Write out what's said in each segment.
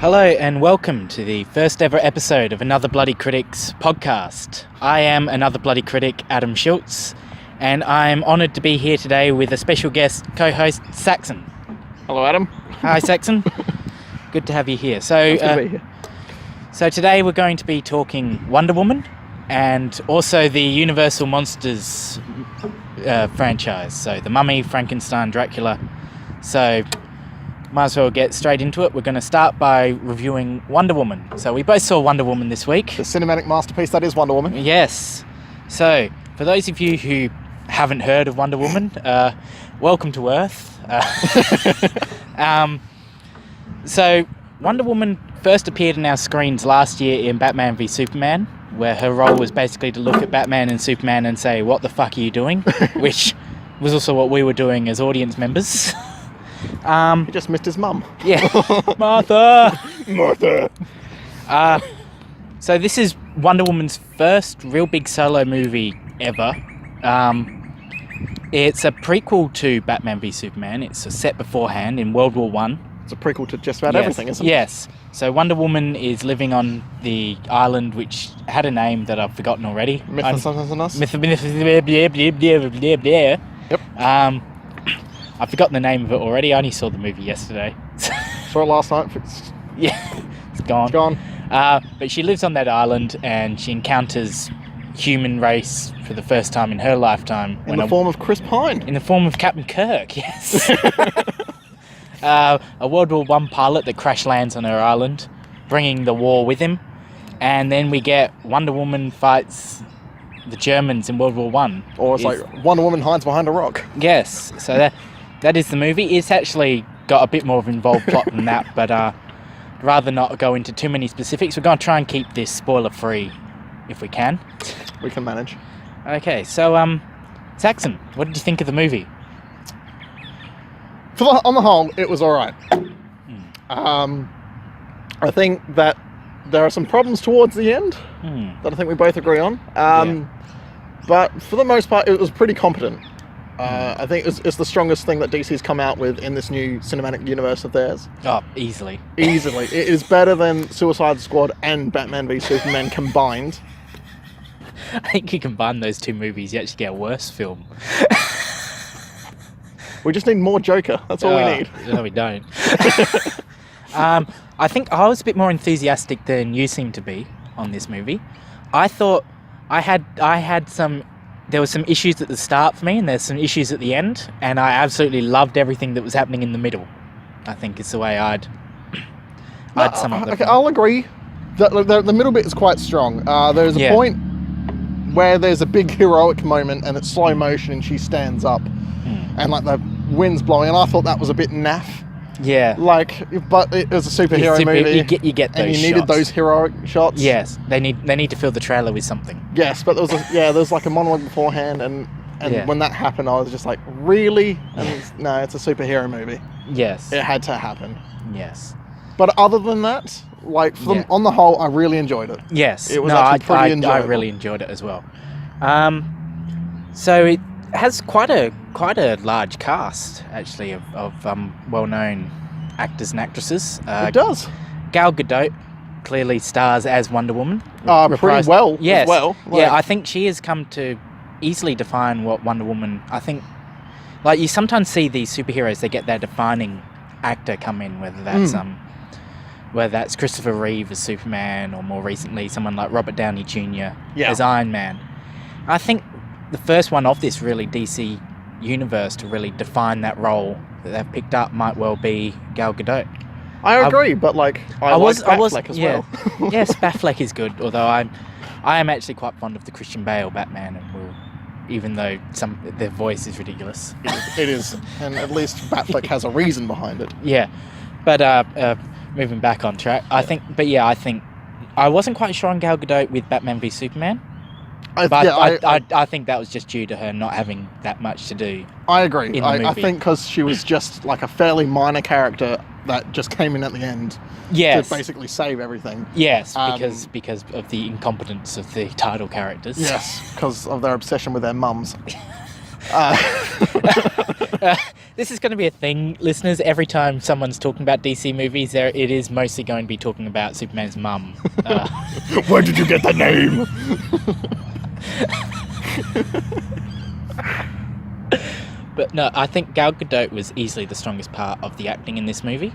Hello and welcome to the first ever episode of Another Bloody Critic's podcast. I am Another Bloody Critic, Adam Schultz, and I'm honoured to be here today with a special guest co-host, Saxon. Hello, Adam. Hi, Saxon. Good to have you here. Good to be here. So today we're going to be talking Wonder Woman and also the Universal Monsters franchise. So the Mummy, Frankenstein, Dracula. So might as well get straight into it. We're going to start by reviewing Wonder Woman. So we both saw Wonder Woman this week. The cinematic masterpiece that is Wonder Woman. Yes. So for those of you who haven't heard of Wonder Woman, welcome to Earth. So Wonder Woman first appeared in our screens last year in Batman v Superman, where her role was basically to look at Batman and Superman and say, "What the fuck are you doing?" Which was also what we were doing as audience members. He just missed his mum. Yeah. Martha! So this is Wonder Woman's first real big solo movie ever. It's a prequel to Batman v Superman. It's set beforehand in World War One. It's a prequel to just about everything, isn't it? Yes. So Wonder Woman is living on the island which had a name that I've forgotten already. Yep. I've forgotten the name of it already. I only saw the movie yesterday. Saw it last night. Yeah, it's gone. It's gone. But she lives on that island and she encounters human race for the first time in her lifetime. In the form of Chris Pine. In the form of Captain Kirk, yes. A World War One pilot that crash lands on her island, bringing the war with him. And then we get Wonder Woman fights the Germans in World War One. Or it's like Wonder Woman hides behind a rock. Yes, so that is the movie. It's actually got a bit more of an involved plot than that, but rather not go into too many specifics. We're going to try and keep this spoiler-free if we can. We can manage. Okay, so, Saxon, what did you think of the movie? On the whole, it was alright. I think that there are some problems towards the end that I think we both agree on. But for the most part, it was pretty competent. I think it's the strongest thing that DC's come out with in this new cinematic universe of theirs. Oh, easily. Easily. It is better than Suicide Squad and Batman v Superman combined. I think you combine those two movies, you actually get a worse film. We just need more Joker. That's all we need. No, we don't. I think I was a bit more enthusiastic than you seem to be on this movie. I thought there were some issues at the start for me, and there's some issues at the end, and I absolutely loved everything that was happening in the middle. I think it's the way I'd sum up the film. I'll agree. The middle bit is quite strong. There's a point where there's a big heroic moment, and it's slow motion, and she stands up, and like the wind's blowing, and I thought that was a bit naff. Yeah. But it was a superhero movie. You get those and you needed those heroic shots. Yes, they need to fill the trailer with something. Yes, but there was like a monologue beforehand, and when that happened, I was just like, really? And no, it's a superhero movie. Yes. It had to happen. Yes. But other than that, on the whole, I really enjoyed it. Yes. It was pretty enjoyable. I really enjoyed it as well. So it has quite a large cast, actually, of well-known actors and actresses. It does. Gal Gadot clearly stars as Wonder Woman. Pretty well. Yes. As well. I think she has come to easily define what Wonder Woman. I think, like, you sometimes see these superheroes, they get their defining actor come in, whether that's Christopher Reeve as Superman, or more recently someone like Robert Downey Jr. as Iron Man. I think the first one of this really DC universe to really define that role that they've picked up might well be Gal Gadot. I agree, but like I like Batfleck as well. Yes, Batfleck is good, although I am actually quite fond of the Christian Bale Batman, and even though their voice is ridiculous. It is, and at least Batfleck has a reason behind it. Yeah, but moving back on track, I think I wasn't quite sure on Gal Gadot with Batman v Superman. I think that was just due to her not having that much to do. I agree. I movie. think because she was just like a fairly minor character that just came in at the end to basically save everything. Yes, because of the incompetence of the title characters. Yes, because of their obsession with their mums. this is going to be a thing, listeners. Every time someone's talking about DC movies, it is mostly going to be talking about Superman's mum. Where did you get the name? But no, I think Gal Gadot was easily the strongest part of the acting in this movie.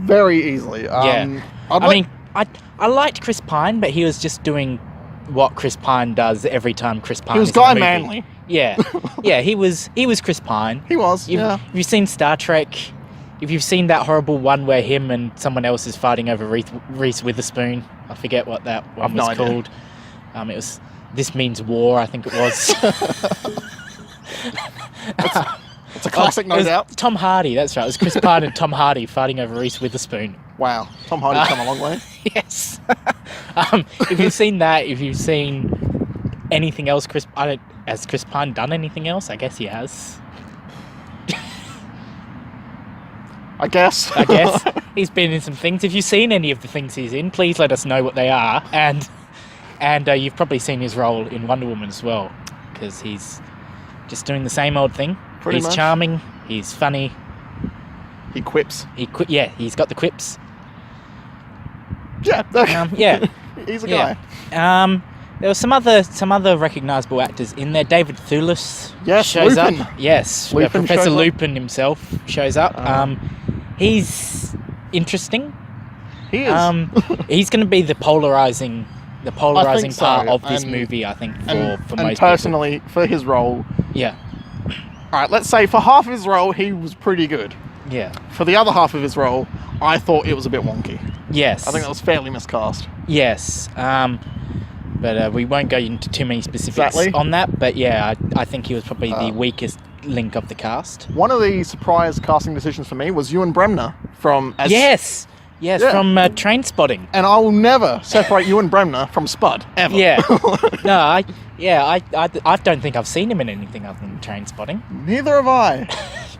Very easily. Yeah. I liked Chris Pine, but he was just doing what Chris Pine does every time Chris Pine is in a movie. He was Guy Manley. Yeah. Yeah, he was Chris Pine. He was, Have you seen Star Trek? If you've seen that horrible one where him and someone else is fighting over Reese Witherspoon, I forget what that one was called. It was This Means War, I think it was. It's a classic, no doubt. Tom Hardy, that's right. It was Chris Pine and Tom Hardy fighting over Reese Witherspoon. Wow, Tom Hardy's come a long way. Yes. If you've seen that, if you've seen anything else, has Chris Pine done anything else? I guess he has. I guess. He's been in some things. If you've seen any of the things he's in, please let us know what they are. And you've probably seen his role in Wonder Woman as well, because he's just doing the same old thing. Pretty much. He's charming. He's funny. He quips. He's got the quips. Yeah. Yeah. He's a guy. There were some other recognisable actors in there. David Thewlis shows Lupin. up. Yes, Lupin Professor shows up. Lupin himself shows up. He's interesting. He is. He's going to be the polarizing part so. of this movie, I think, for most and personally, for his role. Yeah. All right, let's say for half of his role, he was pretty good. Yeah. For the other half of his role, I thought it was a bit wonky. Yes. I think that was fairly miscast. Yes. But we won't go into too many specifics on that. But yeah, I think he was probably the weakest link of the cast. One of the surprise casting decisions for me was Ewan Bremner from... Yes, from Trainspotting. And I will never separate Ewan Bremner from Spud, ever. Yeah. No, I don't think I've seen him in anything other than Trainspotting. Neither have I.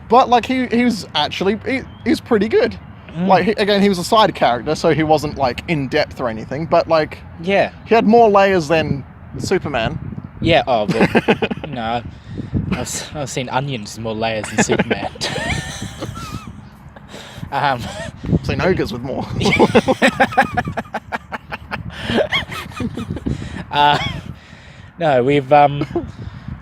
But, like, he was actually... He's pretty good. Like, again, he was a side character, so he wasn't, like, in-depth or anything. But, like... Yeah. He had more layers than Superman. Yeah, but... no. I've seen onions with more layers than Superman. I've seen ogres with more. No, we've...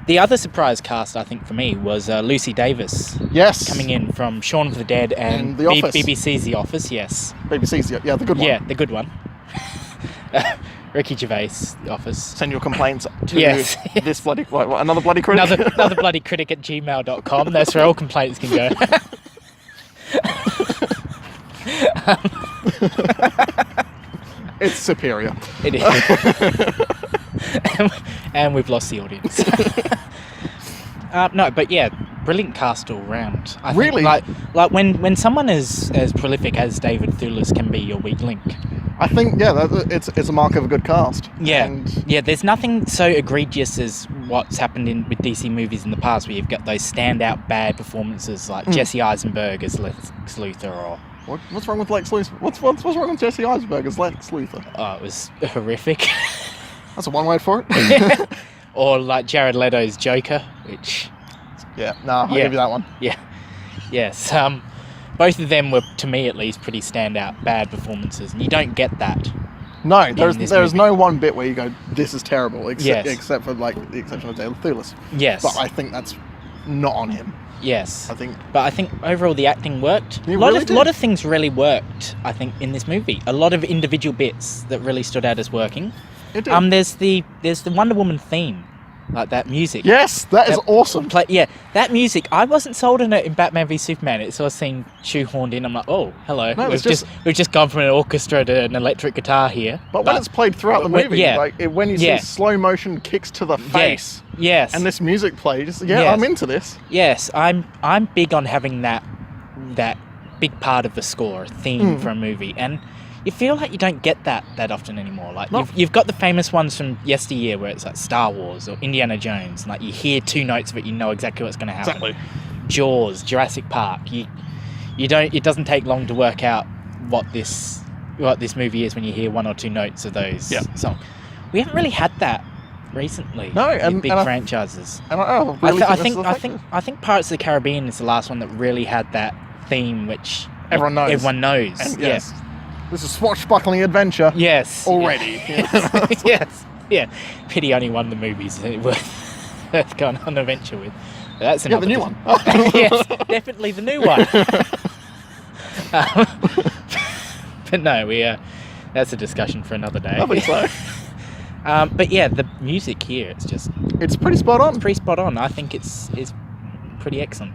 The other surprise cast, I think, for me, was Lucy Davis. Yes. Coming in from Shaun of the Dead and The Office. BBC's The Office, yes. BBC's, the good one. Yeah, the good one. Ricky Gervais, The Office. Send your complaints to this bloody... What, Another Bloody Critic? Another Bloody Critic at gmail.com. That's where all complaints can go. It's superior. It is. And we've lost the audience. No, but yeah, brilliant cast all round. I think, like when someone as prolific as David Thewlis can be your weak link. I think it's a mark of a good cast. Yeah, and yeah. There's nothing so egregious as what's happened with DC movies in the past, where you've got those standout bad performances like Jesse Eisenberg as Lex Luthor, or what's wrong with Lex Luthor? What's wrong with Jesse Eisenberg as Lex Luthor? Oh, it was horrific. That's a one word for it. Or like Jared Leto's Joker, which... I'll give you that one. Yeah. Yes. Both of them were, to me at least, pretty standout bad performances, and you don't get that. No, there's no one bit where you go, this is terrible, except for like the exception of David Thewlis. Yes. But I think that's not on him. Yes. But I think overall the acting worked. A lot of things really worked, I think, in this movie. A lot of individual bits that really stood out as working. It did. There's the Wonder Woman theme. Like that music. Yes, that is awesome. That music. I wasn't sold on it in Batman v Superman. It sort of seemed shoehorned in. I'm like, oh, hello. No, we've just gone from an orchestra to an electric guitar here. But when it's played throughout the movie, when you see slow motion kicks to the face, yes, and this music plays, I'm into this. Yes, I'm big on having that big part of the score, a theme for a movie, and you feel like you don't get that often anymore. Like you've got the famous ones from yesteryear where it's like Star Wars or Indiana Jones, and like you hear two notes of it, you know exactly what's going to happen. Exactly. Jaws, Jurassic Park. You don't. It doesn't take long to work out what this movie is when you hear one or two notes of those songs. We haven't really had that recently. No, with and big I- franchises. And I think Pirates of the Caribbean is the last one that really had that theme, which Everyone knows. Everyone knows. And yes. This is swashbuckling adventure. Yes. Already. Yes. Yes. Yeah. Pity only one of the movies worth going on an adventure with. But that's another the new one. Yes, definitely the new one. But no, that's a discussion for another day. I think so. But yeah, the music here, It's pretty spot on. It's pretty spot on. I think it's pretty excellent.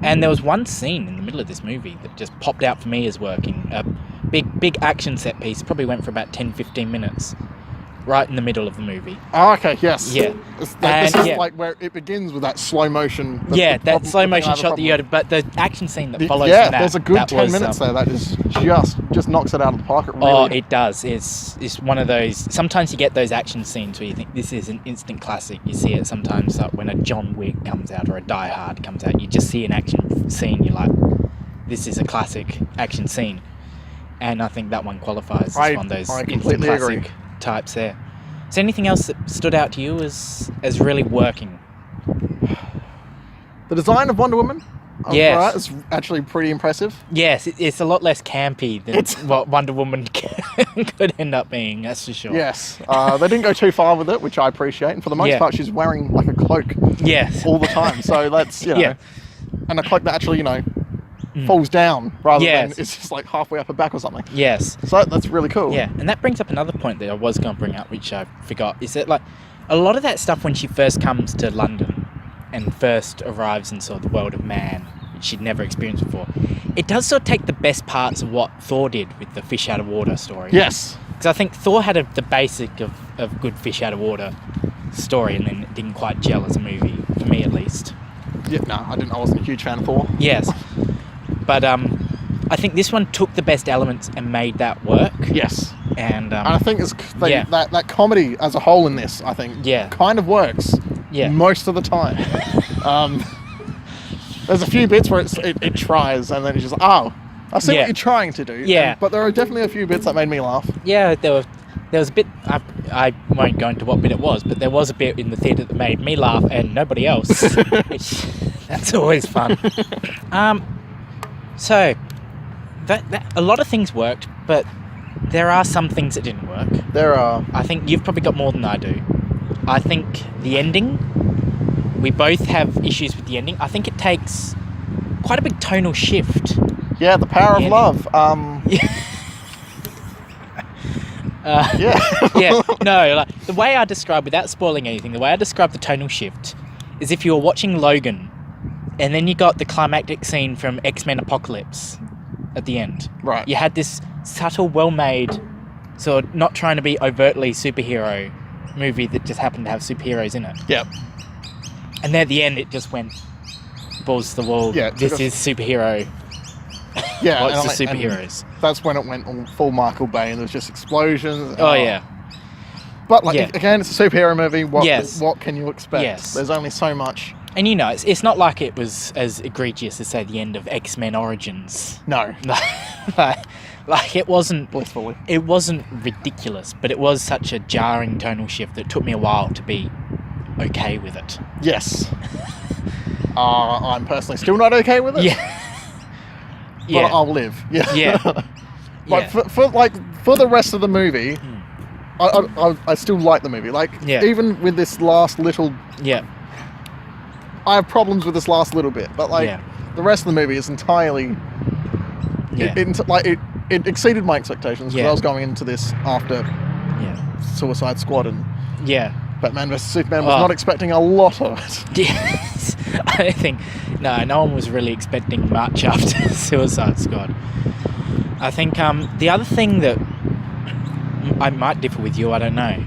And there was one scene in the middle of this movie that just popped out for me as working. A big action set piece, probably went for about 10-15 minutes. Right in the middle of the movie. Oh, okay, yes. Yeah. This is like where it begins with that slow motion. That slow motion shot that you had, but the action scene that follows yeah, from that. there's a good 10 minutes there. That is just knocks it out of the park. Really. It does. It's one of those. Sometimes you get those action scenes where you think this is an instant classic. You see it sometimes like when a John Wick comes out or a Die Hard comes out. You just see an action scene. You're like, this is a classic action scene. And I think that one qualifies as one of those instant classic types there. Is there anything else that stood out to you as really working? The design of Wonder Woman, yes, is actually pretty impressive. Yes, it's a lot less campy than what Wonder Woman could end up being, that's for sure. Yes, they didn't go too far with it, which I appreciate. And for the most part, she's wearing like a cloak. Yes. All the time. So that's and a cloak that actually falls down rather than it's just like halfway up her back or something. Yes. So that's really cool. Yeah, and that brings up another point that I was going to bring up, which I forgot, is that like a lot of that stuff when she first comes to London and first arrives in sort of the world of man, which she'd never experienced before, it does sort of take the best parts of what Thor did with the fish out of water story. Yes. Because I think Thor had the basic of good fish out of water story, and then it didn't quite gel as a movie, for me at least. Yeah, no, I wasn't a huge fan of Thor. Yes. But I think this one took the best elements and made that work. Yes. And I think that comedy as a whole in this, I think, kind of works most of the time. There's a few bits where it tries and then it's just I see what you're trying to do. Yeah. But there are definitely a few bits that made me laugh. Yeah, there was a bit, I won't go into what bit it was, but there was a bit in the theatre that made me laugh and nobody else. Which, that's always fun. So, that a lot of things worked, but there are some things that didn't work. There are. I think you've probably got more than I do. I think the ending, we both have issues with the ending. I think it takes quite a big tonal shift. Yeah, the power of love. No, like the way I describe, without spoiling anything, the way I describe the tonal shift is if you were watching Logan and then you got the climactic scene from X-Men Apocalypse at the end. Right. You had this subtle, well-made, sort of not trying to be overtly superhero movie that just happened to have superheroes in it. Yep. And then at the end it just went balls to the wall. Yeah, this is superhero. Yeah. What's the superheroes? That's when it went all full Michael Bay and there was just explosions. Oh yeah. But again, it's a superhero movie. What can you expect? Yes. There's only so much. And it's not like it was as egregious as, say, the end of X-Men Origins. No. Like it wasn't... Blissfully. It wasn't ridiculous, but it was such a jarring tonal shift that it took me a while to be okay with it. Yes. I'm personally still not okay with it. Yeah. But I'll live. Yeah. Yeah. But for the rest of the movie, I still like the movie. Like, even with this last little... Yeah. I have problems with this last little bit, but the rest of the movie is entirely... Yeah. It exceeded my expectations because I was going into this after Suicide Squad and Batman vs Superman was not expecting a lot of it. Yes. I think no one was really expecting much after Suicide Squad. I think the other thing that I might differ with you, I don't know,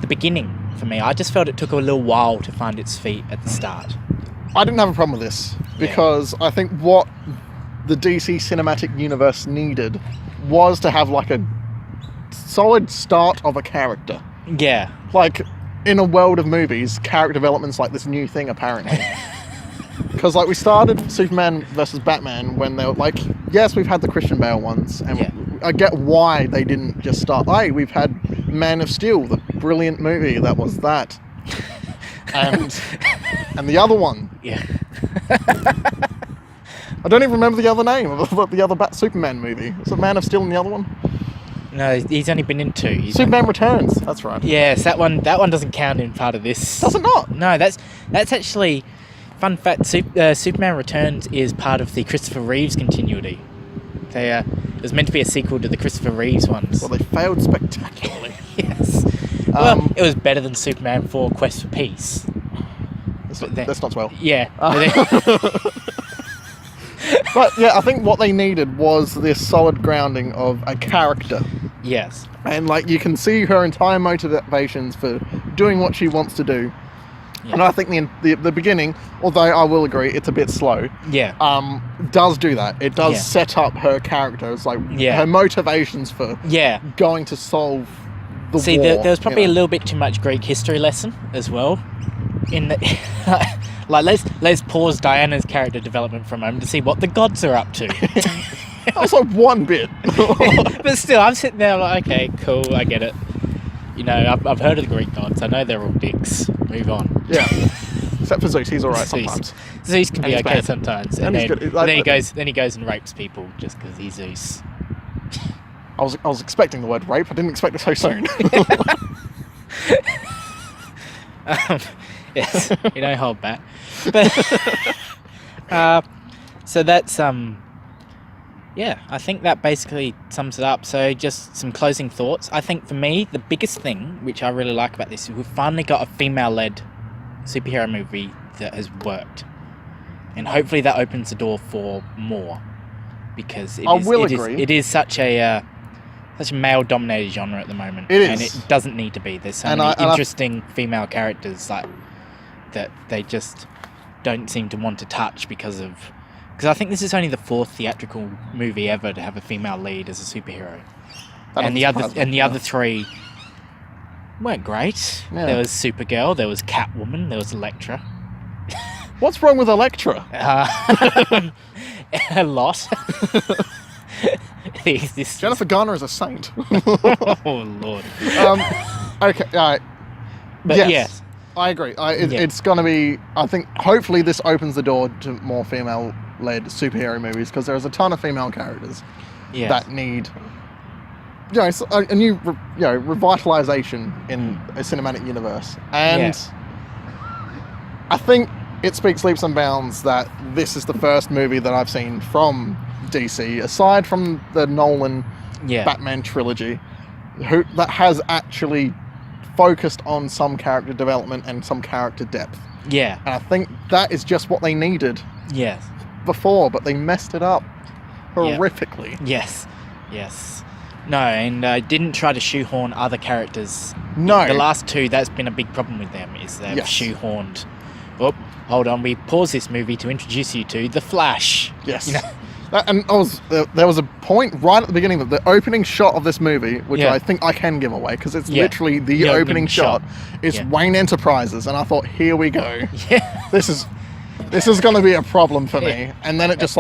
the beginning for me, I just felt it took a little while to find its feet at the start. I didn't have a problem with this because I think what the DC cinematic universe needed was to have like a solid start of a character. Yeah. Like, in a world of movies, character development's like this new thing, apparently. Because, like, we started Superman versus Batman when they were like, yes, we've had the Christian Bale ones, and I get why they didn't just start, hey, we've had Man of Steel, the brilliant movie that was that. And the other one. Yeah. I don't even remember the other name of the other Superman movie. Is it Man of Steel in the other one? No, he's only been in 2. Superman Returns. That's right. Yes, that one doesn't count in part of this. Does it not? No, that's actually fun fact. Superman Returns is part of the Christopher Reeves continuity. It was meant to be a sequel to the Christopher Reeves ones. Well, they failed spectacularly. Yes. Well, it was better than Superman 4 Quest for Peace. That's not well. Yeah. But yeah, I think what they needed was this solid grounding of a character. Yes. And like you can see her entire motivations for doing what she wants to do. Yeah. And I think the beginning, although I will agree it's a bit slow, does do that. It does set up her character. It's like her motivations for going to solve the war. See, there was probably a little bit too much Greek history lesson as well. In the, like, let's pause Diana's character development for a moment to see what the gods are up to. That was like one bit. But still, I'm sitting there like, okay, cool, I get it. You know, I've heard of the Greek gods. I know they're all dicks. Move on. Yeah. Except for Zeus, he's alright sometimes. Zeus can be okay sometimes. And then, then he goes and rapes people just because he's Zeus. I was expecting the word rape. I didn't expect it so soon. Yes, you don't hold back. But so that's I think that basically sums it up. So just some closing thoughts. I think for me, the biggest thing which I really like about this is we've finally got a female-led superhero movie that has worked, and hopefully that opens the door for more, because it is such a male-dominated genre at the moment. It is, and it doesn't need to be. There's so many interesting female characters that they just don't seem to want to touch because I think this is only the 4th theatrical movie ever to have a female lead as a superhero, and the other 3 weren't great. Yeah. There was Supergirl, there was Catwoman, there was Elektra. What's wrong with Elektra? A lot. Jennifer Garner is a saint. Oh Lord. Okay, all right. But yes. I agree. It's going to be... I think hopefully this opens the door to more female-led superhero movies, because there's a ton of female characters that need a new revitalization in a cinematic universe. And I think it speaks leaps and bounds that this is the first movie that I've seen from DC, aside from the Nolan Batman trilogy, that has actually focused on some character development and some character depth. Yeah. And I think that is just what they needed before, but they messed it up horrifically. Yes. No, and didn't try to shoehorn other characters. No. The last 2, that's been a big problem with them, is they've shoehorned... Oh, hold on, we pause this movie to introduce you to The Flash. Yes. And there was a point right at the beginning of the opening shot of this movie, which I think I can give away, because it's literally the opening shot. It's Wayne Enterprises, and I thought, here we go. Yeah. This is going to be a problem for me. And then it just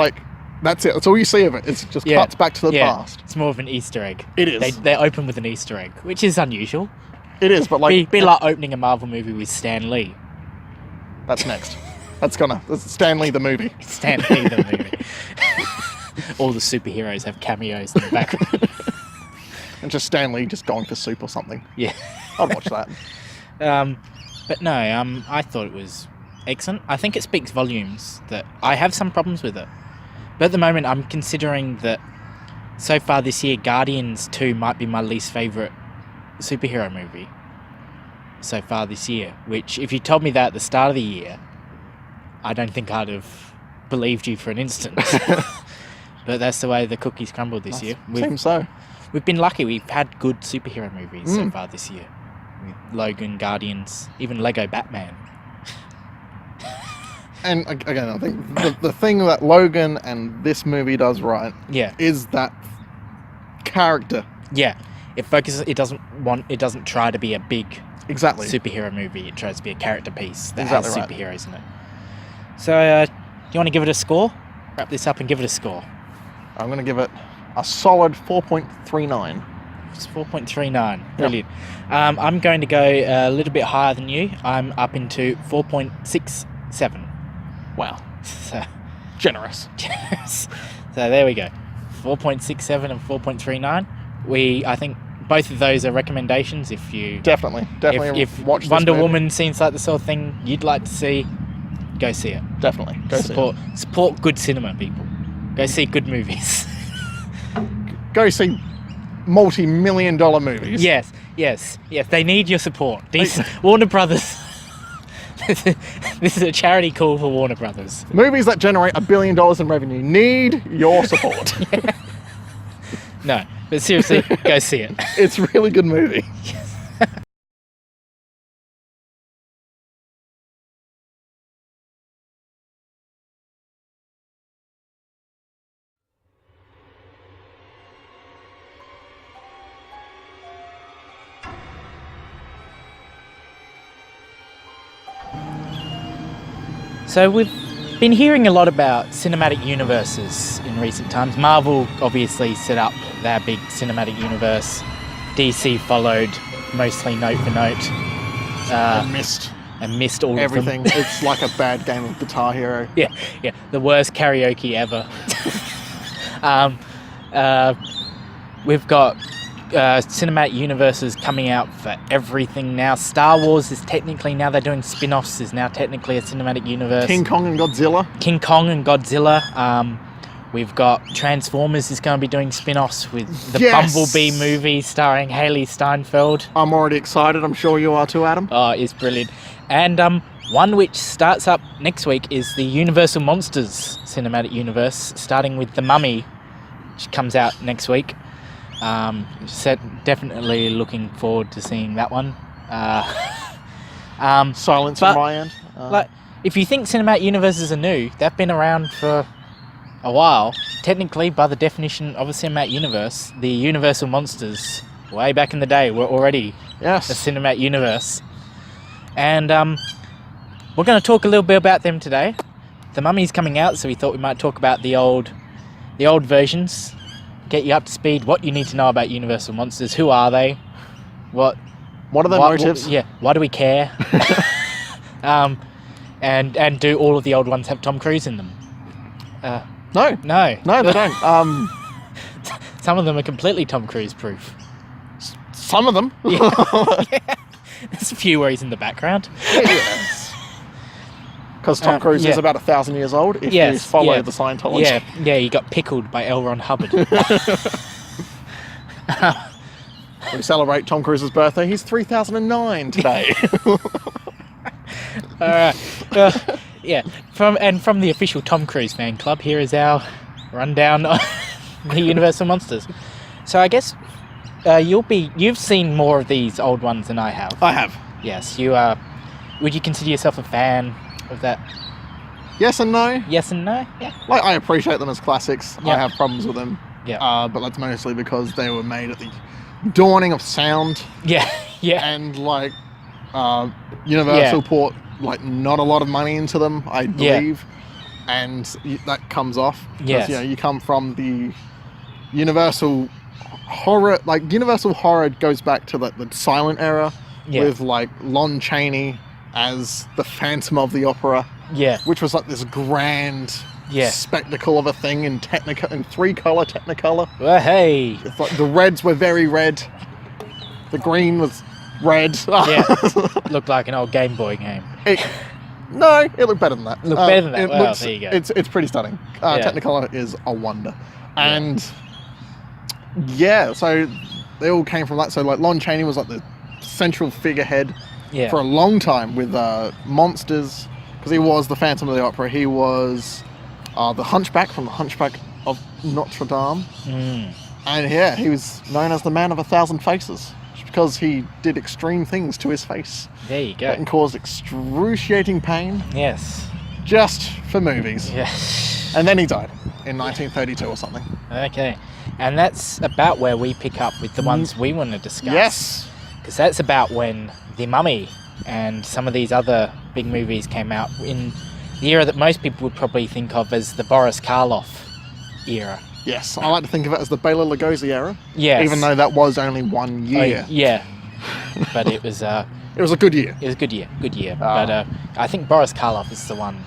that's it. That's all you see of it. It just cuts back to the past. It's more of an Easter egg. It is. They open with an Easter egg, which is unusual. It is, but be like opening a Marvel movie with Stan Lee. That's next. That's Stan Lee the movie. Stan Lee the movie. All the superheroes have cameos in the background. And just Stan Lee just going for soup or something. Yeah. I'd watch that. But no, I thought it was excellent. I think it speaks volumes that I have some problems with it. But at the moment, I'm considering that so far this year, Guardians 2 might be my least favourite superhero movie so far this year. Which, if you told me that at the start of the year, I don't think I'd have believed you for an instant. But that's the way the cookies crumbled this year. Seems so. We've been lucky. We've had good superhero movies so far this year. With Logan, Guardians, even Lego Batman. And again, I think the thing that Logan and this movie does right is that character. Yeah. It focuses. It doesn't try to be a big superhero movie. It tries to be a character piece that has superheroes in it. So, do you want to give it a score? Wrap this up and give it a score. I'm going to give it a solid 4.39. It's 4.39. Brilliant. I'm going to go a little bit higher than you. I'm up into 4.67. Wow. So Generous. so there we go. 4.67 and 4.39. I think both of those are recommendations. If you Definitely if watch this Wonder movie. Woman seems like the sort of thing you'd like to see, go see it. Definitely. Go Support good cinema, people. Go see good movies. Go see multi-million-dollar movies. Yes. They need your support. Warner Brothers. This is a charity call for Warner Brothers. Movies that generate $1 billion in revenue need your support. No, but seriously, go see it. It's a really good movie. So we've been hearing a lot about cinematic universes in recent times. Marvel obviously set up their big cinematic universe. DC followed, mostly note for note. And missed all everything. of them. It's like a bad game of Guitar Hero. Yeah, the worst karaoke ever. We've got cinematic universes coming out for everything now. Star Wars is technically, now they're doing spin-offs, is now technically a cinematic universe. King Kong and Godzilla. We've got Transformers is going to be doing spin-offs with the Yes! Bumblebee movie starring Haley Steinfeld. I'm already excited. I'm sure you are too, Adam. Oh, it's brilliant. And one which starts up next week is the Universal Monsters cinematic universe, starting with The Mummy, which comes out next week. Definitely looking forward to seeing that one. Silence but, from my end. Like, if you think cinematic universes are new, they've been around for a while. Technically, by the definition of a cinematic universe, the Universal Monsters, way back in the day, were already a cinematic universe. And we're going to talk a little bit about them today. The Mummy's coming out, so we thought we might talk about the old versions. Get you up to speed, what you need to know about Universal Monsters. Who are they? What are their motives? Why do we care? And do all of the old ones have Tom Cruise in them? No, they don't. Some of them are completely Tom Cruise proof. Some of them. There's a few where he's in the background. Yes. Because Tom Cruise is about 1,000 years old, if you follow the Scientology. Yeah, he got pickled by L. Ron Hubbard. We celebrate Tom Cruise's birthday. He's 3009 today. All right. From the official Tom Cruise fan club, here is our rundown on the Universal Monsters. So I guess you've seen more of these old ones than I have. I have. Yes, you are. Would you consider yourself a fan of that? Yes and no. Yes and no. Yeah. Like, I appreciate them as classics. Yep. I have problems with them. Yeah. But that's mostly because they were made at the dawning of sound. Yeah. And Universal put not a lot of money into them, I believe, and that comes off. Yes. You come from the Universal horror. Universal horror goes back to the silent era with Lon Chaney as the Phantom of the Opera. Yeah. Which was this grand spectacle of a thing in 3-color Technicolor. Well, hey. It's the reds were very red. The green was red. Yeah. Looked like an old Game Boy game. It looked better than that. There you go. It's pretty stunning. Technicolor is a wonder. And so they all came from that. So Lon Chaney was the central figurehead for a long time with Monsters, because he was the Phantom of the Opera. He was the Hunchback from the Hunchback of Notre Dame. And he was known as the Man of 1,000 Faces, because he did extreme things to his face. There you go. That can cause excruciating pain. Yes. Just for movies. Yes. And then he died in 1932 or something. Okay. And that's about where we pick up with the ones we want to discuss. Yes. Because that's about when The Mummy and some of these other big movies came out in the era that most people would probably think of as the Boris Karloff era. Yes, I like to think of it as the Bela Lugosi era. Yes. Even though that was only 1 year. Yeah. But it was... it was a good year. It was a good year. But I think Boris Karloff is the one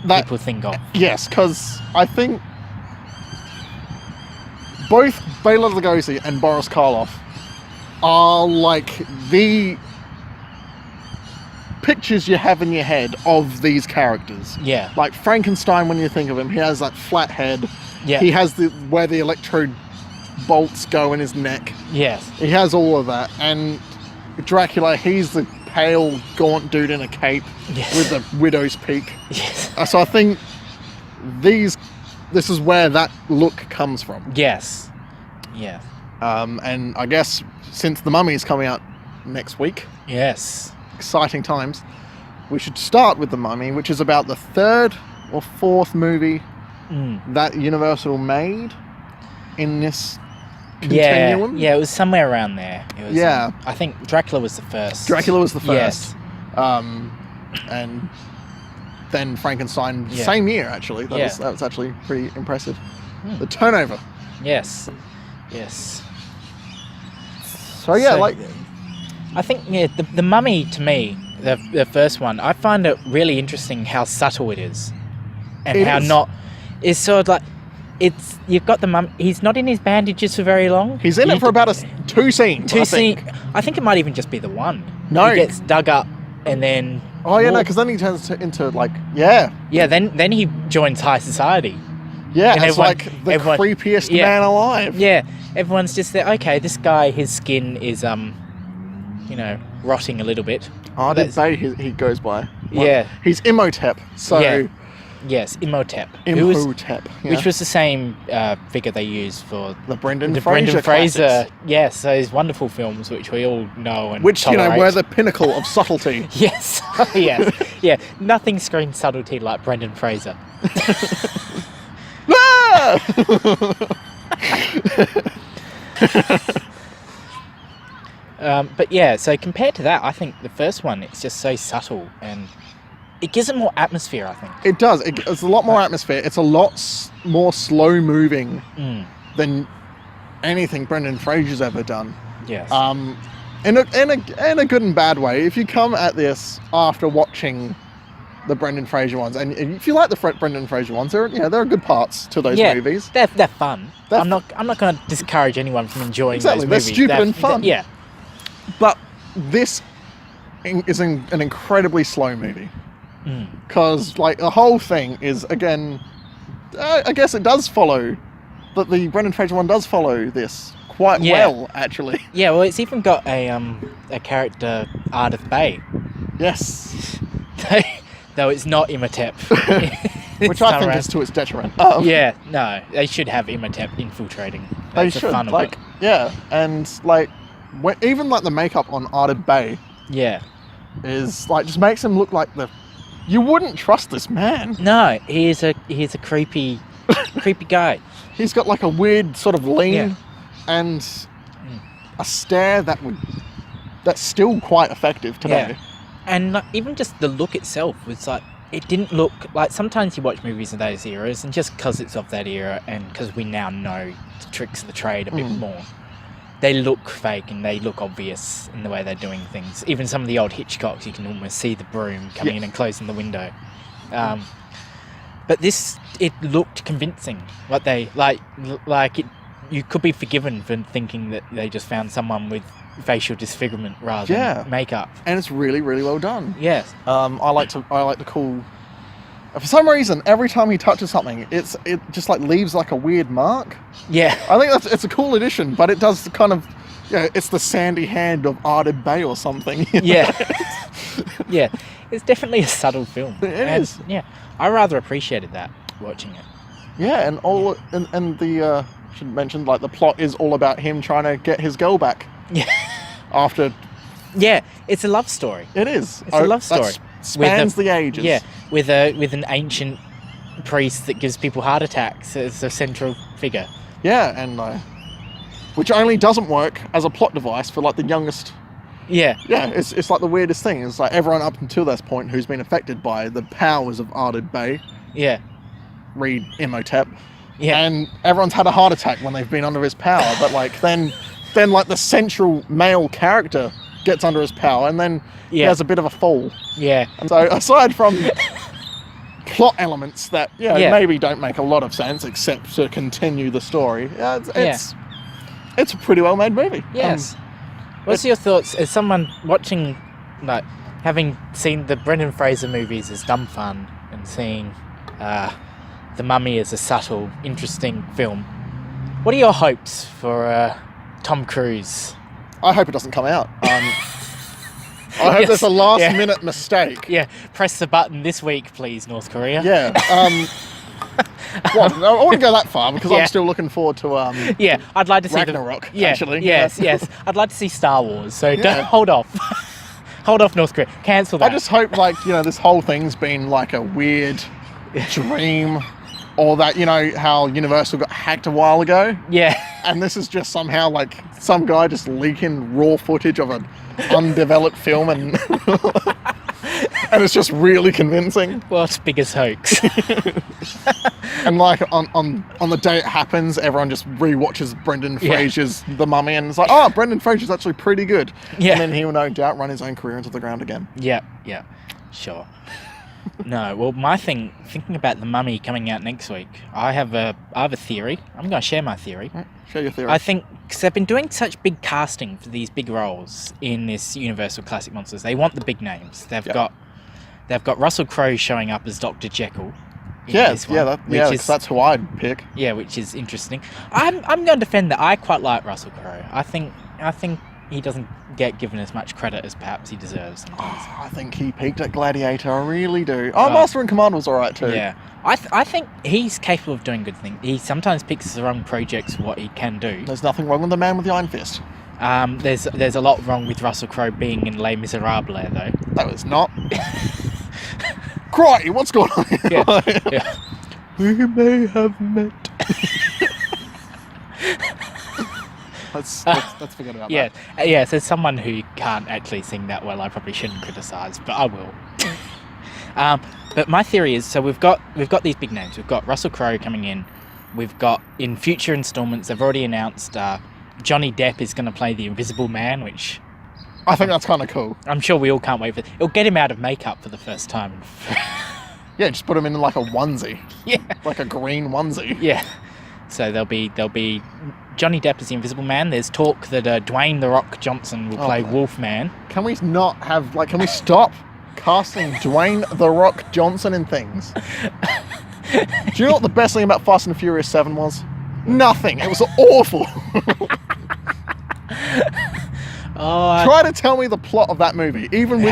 that people think of. Yes, because I think both Bela Lugosi and Boris Karloff are like the pictures you have in your head of these characters. Yeah. Like Frankenstein, when you think of him, he has that flat head. Yeah. He has where the electrode bolts go in his neck. Yes. He has all of that. And Dracula, he's the pale, gaunt dude in a cape with the widow's peak. Yes. So I think this is where that look comes from. Yes. Yeah. And I guess since The Mummy is coming out next week, Yes. exciting times, we should start with The Mummy, which is about the third or fourth movie that Universal made in this continuum. Yeah, it was somewhere around there. It was, Yeah. I think Dracula was the first. Dracula was the first. Yes. And then Frankenstein, Yeah. same year actually. That was actually pretty impressive. The turnover. Yes. So yeah, I think the Mummy to me, the first one, I find it really interesting how subtle it is, and It how is. not. It's sort of like you've got the mum. He's not in his bandages for very long. He's in it for about two scenes. I think. I think it might even just be the one. No. He gets dug up and then. Oh yeah, no, because then he turns into like yeah. Yeah, then he joins high society. Yeah, And it's like the creepiest man alive. Yeah, everyone's just there. Okay, this guy, his skin is rotting a little bit. Oh, I didn't say he goes by. Yeah. He's Imhotep. So Yeah. Yes, Imhotep. Imhotep. Which was the same figure they used for the Brendan the Fraser. Brendan Fraser. classics. Yes, those wonderful films which we all know and Which tolerate. were the pinnacle of subtlety. Yes, yes, yeah. Nothing screams subtlety like Brendan Fraser. Ah! But yeah, so compared to that, I think the first one, it's just so subtle and it gives it more atmosphere, I think. It does. It's a lot more atmosphere. It's a lot more slow moving than anything Brendan Fraser's ever done. Yes. In a good and bad way. If you come at this after watching the Brendan Fraser ones, and if you like the Brendan Fraser ones, there are good parts to those movies. They're fun. I'm not going to discourage anyone from enjoying those movies. They're stupid and fun. Yeah. But this is an incredibly slow movie. Because like the whole thing is, again, I guess it does follow, but the Brendan Fraser one does follow this quite well, actually. Yeah, well, it's even got a character, Ardith Bay. Yes. Though it's not Imhotep. Which I think is to its detriment. Yeah, no, they should have Imhotep infiltrating. They That's the should. fun of it. Yeah, and even like the makeup on Ardith Bay Yeah. is like just makes him look like you wouldn't trust this man. No, he's a creepy guy. He's got like a weird sort of lean and a stare that's still quite effective today. Yeah. And like, even just the look itself was like, it didn't look like, sometimes you watch movies of those eras and just because it's of that era and because we now know the tricks of the trade a bit more, they look fake and they look obvious in the way they're doing things. Even some of the old Hitchcocks, you can almost see the broom coming in and closing the window. But this, it looked convincing. You could be forgiven for thinking that they just found someone with facial disfigurement rather than makeup. And it's really, really well done. Yes. I like to call. For some reason, every time he touches something, it just like leaves like a weird mark. Yeah. I think it's a cool addition, but it does kind of, it's the sandy hand of Ardith Bay or something. Yeah. Yeah. It's definitely a subtle film. It is. Yeah. I rather appreciated that watching it. Yeah, and the should mention like the plot is all about him trying to get his girl back. Yeah. After. Yeah, it's a love story. It is. It's a love story. Spans the ages. Yeah, with an ancient priest that gives people heart attacks as a central figure. Yeah, and which only doesn't work as a plot device for like the youngest. Yeah. Yeah, it's like the weirdest thing. It's like everyone up until this point who's been affected by the powers of Ardith Bay. Yeah. Read Imhotep. Yeah. And everyone's had a heart attack when they've been under his power. But like then like the central male character gets under his power, and then he has a bit of a fall. Yeah. And so aside from plot elements that maybe don't make a lot of sense except to continue the story, it's a pretty well made movie. Yes. What's your thoughts as someone watching, like, having seen the Brendan Fraser movies as dumb fun and seeing The Mummy as a subtle, interesting film? What are your hopes for Tom Cruise? I hope it doesn't come out. I hope there's a last-minute mistake. Yeah, press the button this week, please, North Korea. Yeah. Well, I wouldn't go that far because I'm still looking forward to I'd like to see Ragnarok, Yeah, actually. Yes. I'd like to see Star Wars, so don't hold off. Hold off, North Korea. Cancel that. I just hope, like, this whole thing's been like a weird dream, or that, how Universal got hacked a while ago. Yeah. And this is just somehow like some guy just leaking raw footage of an undeveloped film, and and it's just really convincing. World's biggest hoax. And like on the day it happens, everyone just rewatches Brendan Fraser's The Mummy, and it's like, oh, Brendan Fraser's actually pretty good. Yeah. And then he will no doubt run his own career into the ground again. Yeah. Sure. No, well, thinking about The Mummy coming out next week, I have a theory. I'm going to share my theory. Share your theory. I think, because they've been doing such big casting for these big roles in this Universal Classic Monsters, they want the big names. They've got Russell Crowe showing up as Dr. Jekyll. That's who I'd pick. Yeah, which is interesting. I'm going to defend that. I quite like Russell Crowe. I think he doesn't get given as much credit as perhaps he deserves sometimes. I think he peaked at Gladiator. I really do. Master and Commander was all right too. Yeah, I think he's capable of doing good things. He sometimes picks the wrong projects what he can do. There's nothing wrong with the man with the iron fist. There's a lot wrong with Russell Crowe being in Les Miserables though. No, it's not. Crikey, what's going on here? Yeah. We may have met. Let's forget about that. Yeah, so someone who can't actually sing that well, I probably shouldn't criticise, but I will. But my theory is, so we've got these big names. We've got Russell Crowe coming in. We've got, in future instalments, they've already announced Johnny Depp is going to play the Invisible Man, which... I think that's kind of cool. I'm sure we all can't wait for it. It'll get him out of makeup for the first time. Yeah, just put him in like a onesie. Yeah. Like a green onesie. Yeah. So there'll be Johnny Depp as the Invisible Man. There's talk that Dwayne "The Rock" Johnson will play Wolfman. Can we stop casting Dwayne "The Rock" Johnson in things? Do you know what the best thing about Fast and Furious 7 was? Nothing. It was awful. Try to tell me the plot of that movie. Even with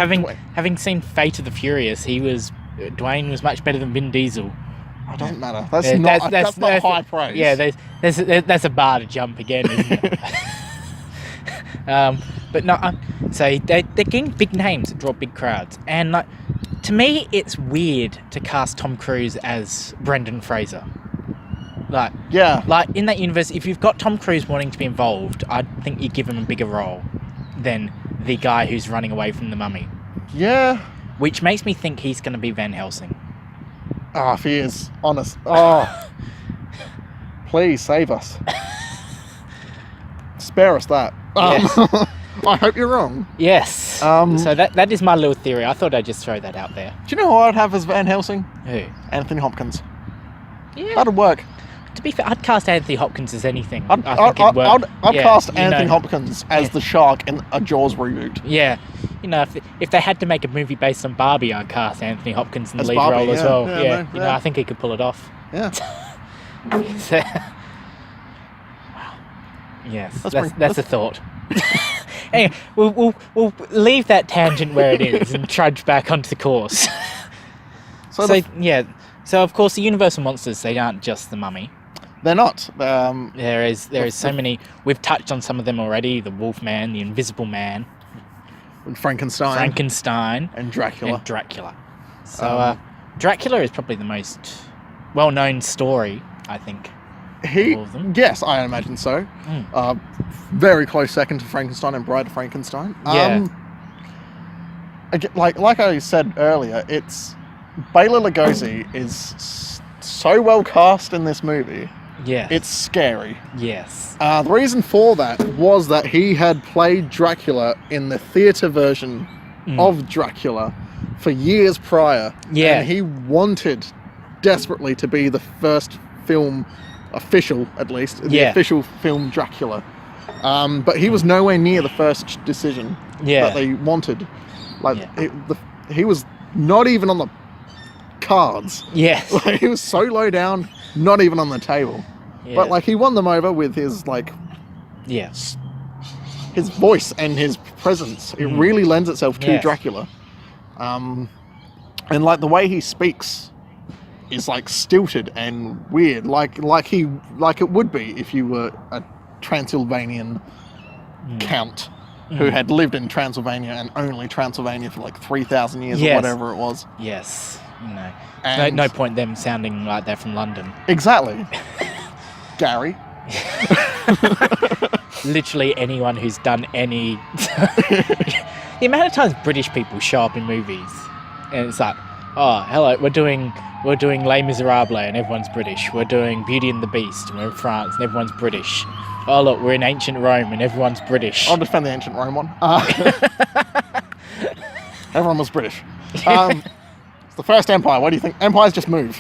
having seen Fate of the Furious, Dwayne was much better than Vin Diesel. It doesn't matter. That's not high praise. Yeah, that's a bar to jump again, isn't it? But no, so they're getting big names that draw big crowds, and like, to me, it's weird to cast Tom Cruise as Brendan Fraser. Like in that universe, if you've got Tom Cruise wanting to be involved, I think you give him a bigger role than the guy who's running away from the mummy. Yeah. Which makes me think he's going to be Van Helsing. If he is, honest. Please save us. Spare us that. Yes. I hope you're wrong. Yes. So that is my little theory. I thought I'd just throw that out there. Do you know who I'd have as Van Helsing? Who? Anthony Hopkins. Yeah. That'd work. To be fair, I'd cast Anthony Hopkins as anything. I'd cast Anthony Hopkins as the shark in a Jaws reboot. Yeah. If they had to make a movie based on Barbie, I'd cast Anthony Hopkins in the lead role as well. I think he could pull it off. Yeah. So, wow. Yes, that's a thought. Anyway, we'll leave that tangent where it is and trudge back onto the course. So of course the Universal monsters, they aren't just the mummy. They're not. There is so many. We've touched on some of them already. The Wolfman, the Invisible Man, and Frankenstein, and Dracula. So Dracula is probably the most well-known story, I think. Of all of them. Yes, I imagine so. Very close second to Frankenstein and Bride of Frankenstein. Like I said earlier, it's Bela Lugosi is so well cast in this movie. Yeah. It's scary. Yes. The reason for that was that he had played Dracula in the theatre version of Dracula for years prior. Yeah. And he wanted desperately to be the first film, official at least, the official film Dracula. But he was nowhere near the first decision that they wanted. He was not even on the cards. Yes. Like, he was so low down, not even on the table. Yeah. But like, he won them over with his his voice and his presence. It really lends itself to Dracula. And like the way he speaks is like stilted and weird, like it would be if you were a Transylvanian count who had lived in Transylvania and only Transylvania for like 3,000 years or whatever it was. Yes. No. No point them sounding like they're from London. Exactly. Gary. Literally anyone who's done any... The amount of times British people show up in movies and it's like, oh, hello, we're doing Les Miserables and everyone's British. We're doing Beauty and the Beast and we're in France and everyone's British. Oh, look, we're in ancient Rome and everyone's British. I'll defend the ancient Rome one. Everyone was British. It's the first empire. What do you think? Empires just move.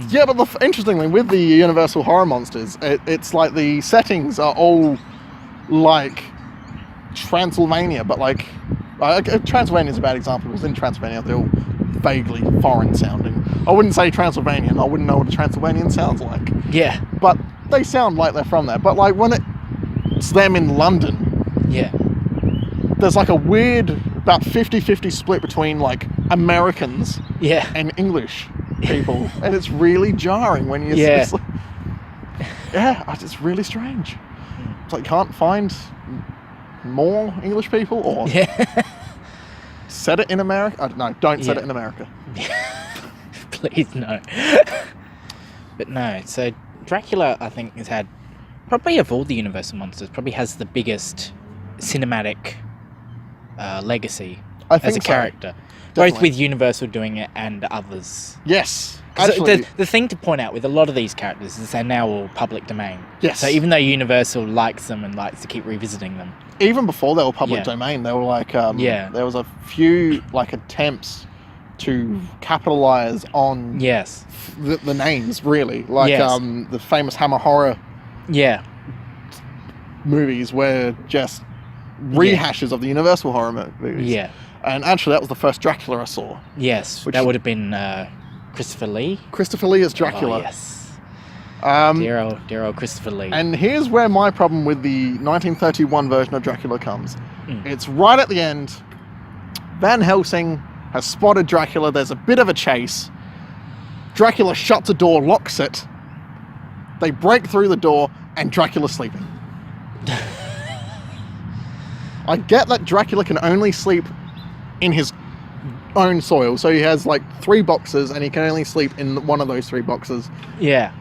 Yeah, but interestingly, with the Universal horror monsters, it's like the settings are all like Transylvania, but like Transylvania's a bad example because in Transylvania they're all vaguely foreign sounding. I wouldn't say Transylvanian. I wouldn't know what a Transylvanian sounds like. Yeah. But they sound like they're from there. But like when it's them in London, there's like a weird about 50-50 split between like Americans and English people, and it's really jarring when you it's really strange. It's like, can't find more English people, or set it in America. I don't know, set it in America. Please no. But no, so Dracula, I think, has had, probably of all the Universal monsters, probably has the biggest cinematic legacy as a character. Both with Universal doing it and others. Yes. The thing to point out with a lot of these characters is they're now all public domain. Yes. So even though Universal likes them and likes to keep revisiting them. Even before they were public domain, they were like, there was a few like attempts to capitalize on the names, really. Like the famous Hammer horror movies were just rehashes of the Universal horror movies. Yeah. And actually, that was the first Dracula I saw. Yes, that would have been Christopher Lee. Christopher Lee as Dracula. Oh, yes. Dear old Christopher Lee. And here's where my problem with the 1931 version of Dracula comes. It's right at the end. Van Helsing has spotted Dracula. There's a bit of a chase. Dracula shuts a door, locks it. They break through the door, and Dracula's sleeping. I get that Dracula can only sleep in his own soil, so he has like 3 boxes and he can only sleep in one of those 3 boxes. Yeah.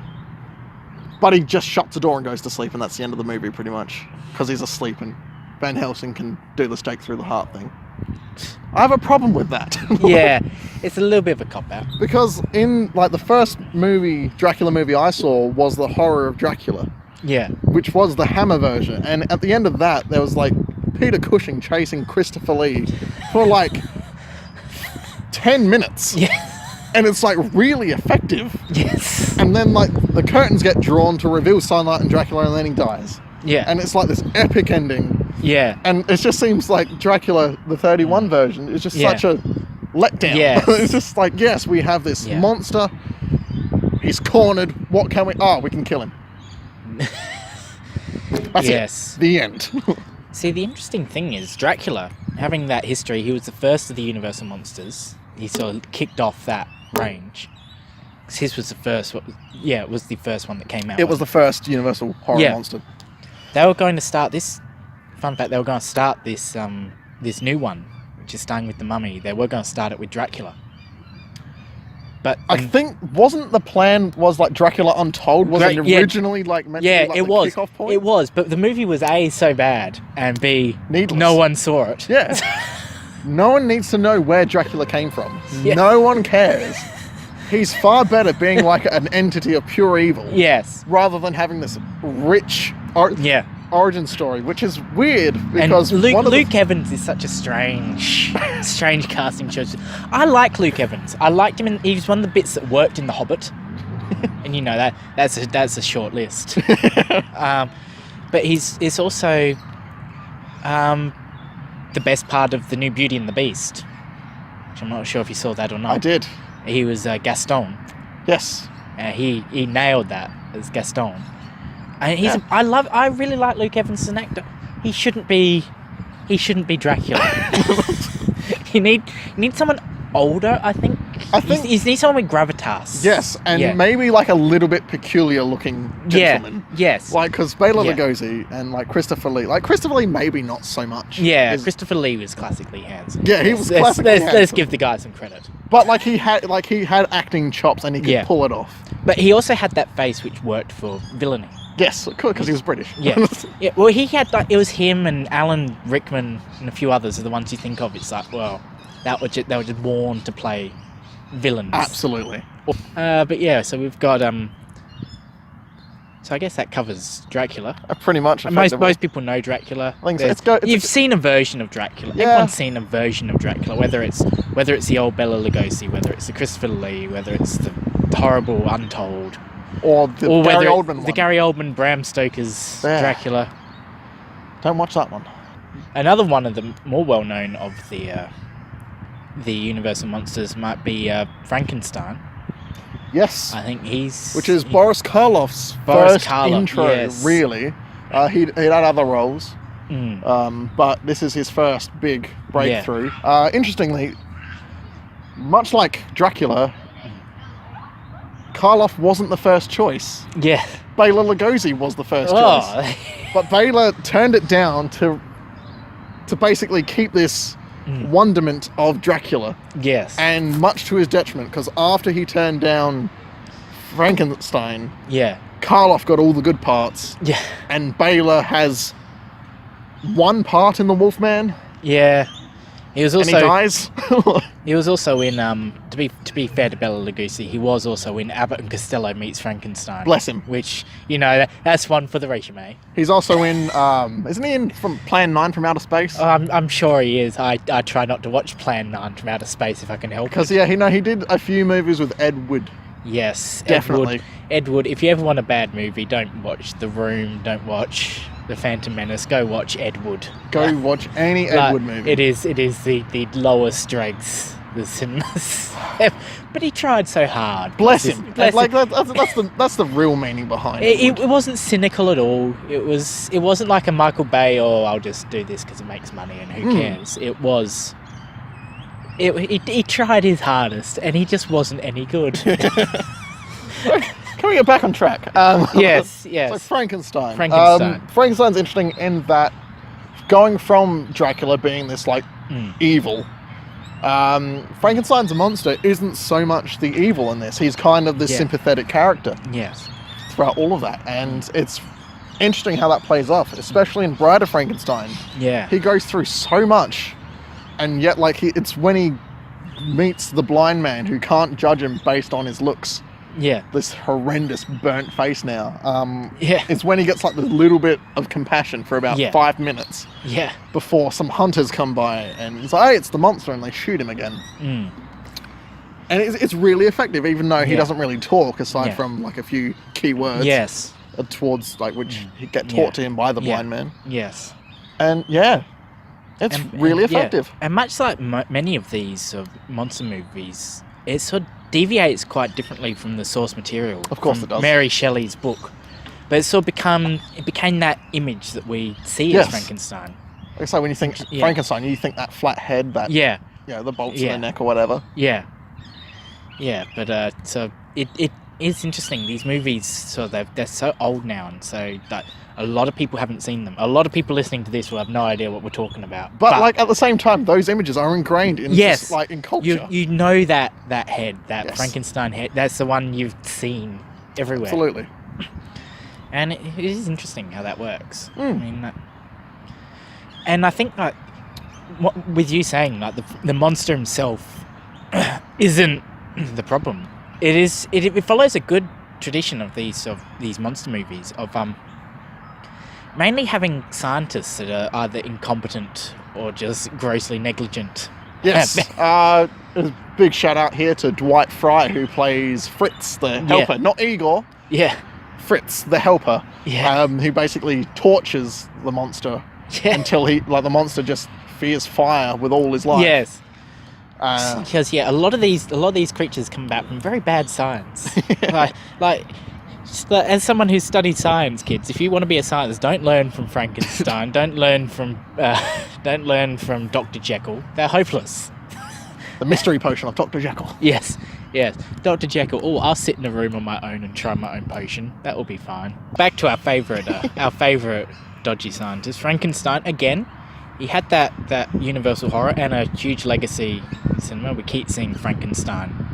But he just shuts the door and goes to sleep, and that's the end of the movie pretty much, because he's asleep and Van Helsing can do the stake through the heart thing. I have a problem with that. Yeah, it's a little bit of a cop-out. Because in like the first Dracula movie I saw was The Horror of Dracula. Yeah. Which was the Hammer version, and at the end of that there was like Peter Cushing chasing Christopher Lee for like 10 minutes. Yeah. And it's like really effective. Yes. And then like the curtains get drawn to reveal Silent Night and Dracula, and then he dies. Yeah. And it's like this epic ending. Yeah. And it just seems like Dracula, the 31 version, is just such a letdown. Yeah. It's just like, yes, we have this monster. He's cornered. What can we... Oh, we can kill him. That's it. The end. See, the interesting thing is Dracula, having that history, he was the first of the Universal monsters. He sort of kicked off that range. His was the first. It was the first one that came out. It was the first Universal horror monster. They were going to start this. Fun fact: they were going to start this this new one, which is starting with the Mummy. They were going to start it with Dracula. But I think wasn't the plan was like Dracula Untold was it originally like meant to be like it the was. kickoff point? It was, but the movie was A, so bad, and B, needless. No one saw it. Yeah. No one needs to know where Dracula came from. Yeah. No one cares. He's far better being like an entity of pure evil. Yes. Rather than having this rich origin story, which is weird because and Luke Evans is such a strange casting choice. I like Luke Evans. I liked him. He was one of the bits that worked in The Hobbit, and you know that's a short list. But he's also the best part of the new Beauty and the Beast, which I'm not sure if you saw that or not. I did. He was Gaston. Yes. He nailed that as Gaston. And I really like Luke Evans as an actor. He shouldn't be Dracula. you need someone older, I think. You need someone with gravitas. Yes, and maybe like a little bit peculiar looking gentleman. Yeah, yes. Like, because Bela Lugosi and like Christopher Lee. Like, Christopher Lee maybe not so much. Yeah, Christopher Lee was classically handsome. Yeah, he was classically handsome. Let's give the guy some credit. But like he had acting chops and he could pull it off. But he also had that face which worked for villainy. Yes, because he was British. Yeah. Well, he had it was him and Alan Rickman and a few others are the ones you think of. It's like, well, they were just born to play villains. Absolutely. But yeah, so we've got so I guess that covers Dracula. Pretty much. Most people know Dracula. I think so. You've seen a version of Dracula. Yeah. Everyone's seen a version of Dracula, whether it's the old Bela Lugosi, whether it's the Christopher Lee, whether it's the horrible Untold. Or Gary Oldman one. The Gary Oldman, Bram Stoker's Dracula. Don't watch that one. Another one of the more well-known of the Universal monsters might be Frankenstein. Yes. I think which is Boris Karloff's first intro, really. He'd had other roles. But this is his first big breakthrough. Interestingly, much like Dracula, Karloff wasn't the first choice. Yeah. Bela Lugosi was the first choice. But Bela turned it down to basically keep this wonderment of Dracula. Yes. And much to his detriment, because after he turned down Frankenstein, Karloff got all the good parts. Yeah. And Bela has one part in The Wolfman. Yeah. He was also, and he dies. He was also in to be fair to Bela Lugosi, he was also in Abbott and Costello Meets Frankenstein. Bless him. Which, you know, that's one for the resume. He's also in isn't he in from Plan 9 from Outer Space? I'm sure he is. I try not to watch Plan 9 from Outer Space if I can help it. Because he did a few movies with Ed Wood. Yes, definitely. Ed Wood. If you ever want a bad movie, don't watch The Room, don't watch The Phantom Menace, go watch Ed Wood. Go watch any Ed Wood movie. It is the lowest dregs the cinemas. But he tried so hard. Bless him. That's the real meaning behind it. It wasn't cynical at all. It wasn't like a Michael Bay, I'll just do this because it makes money and who cares. It was. He tried his hardest and he just wasn't any good. Can we get back on track? Yes. So Frankenstein. Frankenstein's interesting in that going from Dracula being this like evil, Frankenstein's a monster isn't so much the evil in this. He's kind of this sympathetic character. Yes. Throughout all of that, and it's interesting how that plays off, especially in Bride of Frankenstein. Yeah. He goes through so much, and yet it's when he meets the blind man who can't judge him based on his looks. Yeah. This horrendous burnt face now. It's when he gets like this little bit of compassion for about 5 minutes. Yeah. Before some hunters come by and he's like, hey, it's the monster, and they shoot him again. And it's really effective, even though he doesn't really talk aside from like a few key words. Yes. Towards like which get taught to him by the blind man. Yes. And it's really effective. And much like many of these monster movies, it sort of deviates quite differently from the source material. Of course it does. Mary Shelley's book. But it became that image that we see as Frankenstein. Like I say, when you think Frankenstein, you think that flat head, that the bolts in the neck or whatever. Yeah. Yeah, but so it is interesting. These movies, so they're so old now, and so that a lot of people haven't seen them. A lot of people listening to this will have no idea what we're talking about. But like at the same time, those images are ingrained in in culture. You know that head, that Frankenstein head. That's the one you've seen everywhere. Absolutely. And it is interesting how that works. I mean, and I think like with you saying like the monster himself isn't the problem. It follows a good tradition of these monster movies of mainly having scientists that are either incompetent or just grossly negligent. Yes. A big shout out here to Dwight Fry, who plays Fritz, the helper, not Igor. Yeah. Fritz, the helper. Yeah. Who basically tortures the monster until the monster just fears fire with all his life. Yes. Because a lot of these creatures come about from very bad science. like as someone who's studied science, kids, if you want to be a scientist, don't learn from Frankenstein. don't learn from Dr. Jekyll. They're hopeless. The mystery potion of Dr. Jekyll. Yes, Dr. Jekyll. Oh, I'll sit in a room on my own and try my own potion. That will be fine. Back to our favourite dodgy scientist, Frankenstein. Again, he had that universal horror and a huge legacy in cinema. We keep seeing Frankenstein.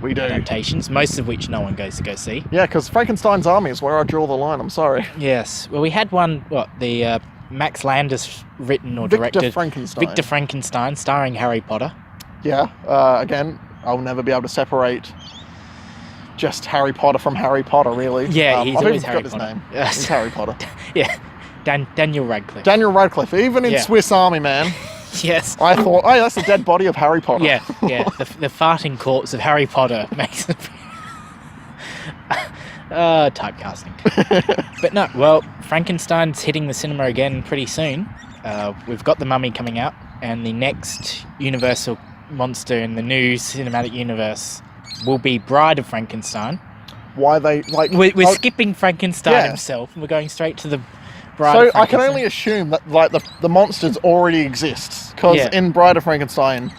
We do. Adaptations, most of which no one goes to go see. Yeah, because Frankenstein's Army is where I draw the line, I'm sorry. Yes. Well, we had one, the Max Landis written or directed... Victor Frankenstein, starring Harry Potter. Yeah, again, I'll never be able to separate just Harry Potter from Harry Potter, really. Yeah, he's always Harry Potter. Potter. He's Harry Potter. Yeah, Daniel Radcliffe. Daniel Radcliffe, even in Swiss Army Man. Yes. I thought, that's the dead body of Harry Potter. Yeah. The farting corpse of Harry Potter makes it... typecasting. But no, well, Frankenstein's hitting the cinema again pretty soon. We've got The Mummy coming out, and the next Universal monster in the new cinematic universe will be Bride of Frankenstein. Why they... We're skipping Frankenstein himself, and we're going straight to the... So I can only assume that the monsters already exist, because in Bride of Frankenstein,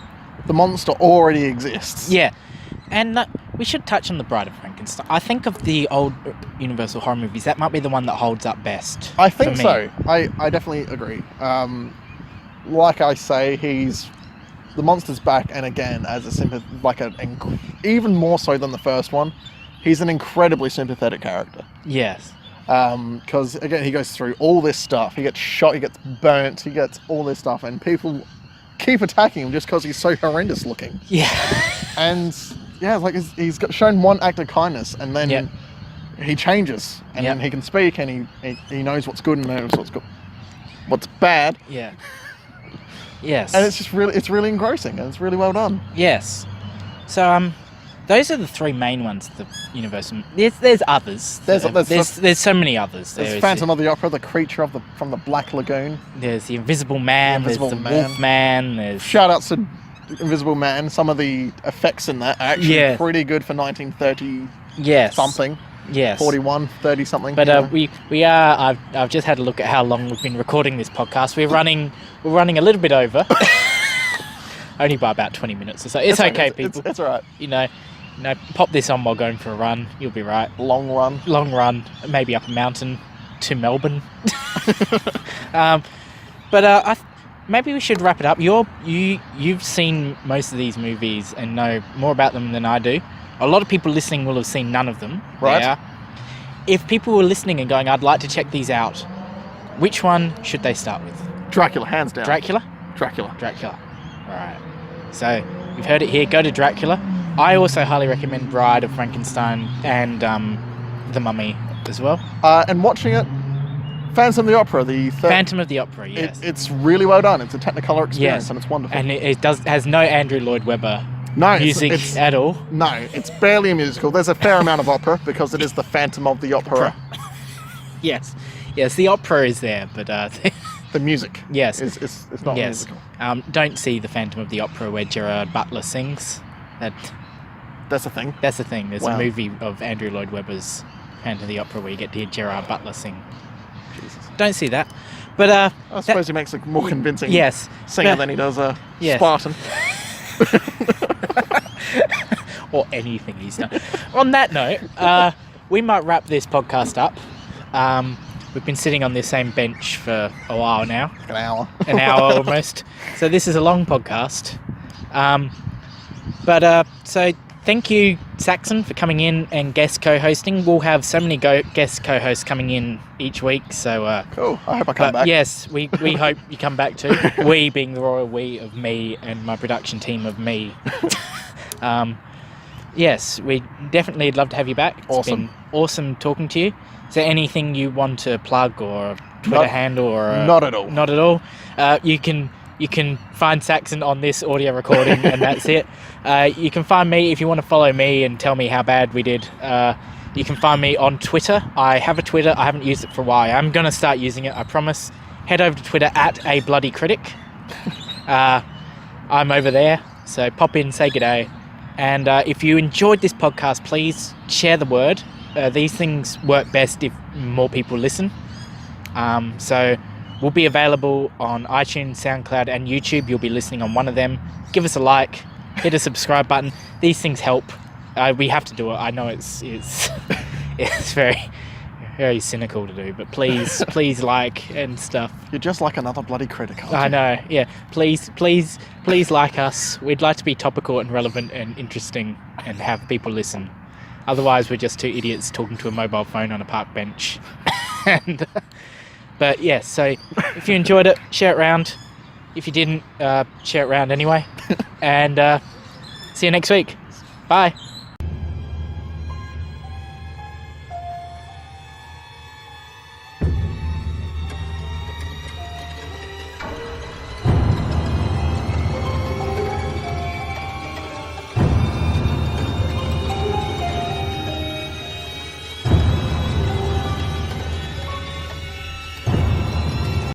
the monster already exists. Yeah, and we should touch on the Bride of Frankenstein. I think of the old Universal horror movies, that might be the one that holds up best. I think so. I definitely agree. Like I say, the monster's back, and again, as even more so than the first one, he's an incredibly sympathetic character. Yes. Because again, he goes through all this stuff. He gets shot, he gets burnt, he gets all this stuff, and people keep attacking him just because he's so horrendous looking. Yeah. And he's got shown one act of kindness, and then he changes, and then he can speak, and he knows what's good and knows what's bad. Yeah. Yes. And it's really engrossing, and it's really well done. Yes. So those are the three main ones. The Universal. There's others. There's so many others. There's Phantom of the Opera, the creature from the Black Lagoon. There's the Invisible Man. There's the Wolf Man. There's shout outs to Invisible Man. Some of the effects in that are actually pretty good for 1930. Yes. Something. Yes. 41, 30 something. But we are. I've just had a look at how long we've been recording this podcast. We're running a little bit over. Only by about 20 minutes or so. It's okay, people. It's all right. You know, pop this on while going for a run. You'll be right. Long run. Maybe up a mountain to Melbourne. Maybe we should wrap it up. You've seen most of these movies and know more about them than I do. A lot of people listening will have seen none of them. Right. Yeah. If people were listening and going, I'd like to check these out, which one should they start with? Dracula, hands down. Dracula. Right. So you've heard it here. Go to Dracula. I also highly recommend Bride of Frankenstein and The Mummy as well. And watching it, Phantom of the Opera, Phantom of the Opera, yes. It's really well done. It's a Technicolor experience, and it's wonderful. And it has no Andrew Lloyd Webber music at all. No, it's barely a musical. There's a fair amount of opera because it is the Phantom of the Opera. Yes, the opera is there, but the music. Yes, it's not a musical. Don't see the Phantom of the Opera where Gerard Butler sings. That's a thing. There's a movie of Andrew Lloyd Webber's Phantom of the Opera where you get to hear Gerard Butler sing. Jesus. Don't see that. But I suppose he makes a more convincing singer than he does a Spartan. Or anything he's done. On that note, we might wrap this podcast up. We've been sitting on this same bench for a while now. An hour. An hour almost. So this is a long podcast. So thank you, Saxon, for coming in and guest co-hosting. We'll have so many guest co-hosts coming in each week. So cool. I hope I come back. Yes, we hope you come back too. We being the royal we of me and my production team of me. Yes, we definitely love to have you back. It's been awesome talking to you. Is there anything you want to plug or a Twitter handle or not at all? Not at all. You can find Saxon on this audio recording, and that's it. You can find me if you want to follow me and tell me how bad we did. You can find me on Twitter. I have a Twitter. I haven't used it for a while. I'm going to start using it, I promise. Head over to Twitter @A Bloody Critic. I'm over there, so pop in, say good day. And if you enjoyed this podcast, please share the word. These things work best if more people listen. So we'll be available on iTunes, SoundCloud, and YouTube. You'll be listening on one of them. Give us a like, hit a subscribe button. These things help. We have to do it. I know it's very, very cynical to do, but please like and stuff. You're just like another bloody critic, aren't you? I know. Yeah. Please like us. We'd like to be topical and relevant and interesting and have people listen. Otherwise, we're just two idiots talking to a mobile phone on a park bench. But yeah, so if you enjoyed it, share it around. If you didn't, share it around anyway. And see you next week. Bye.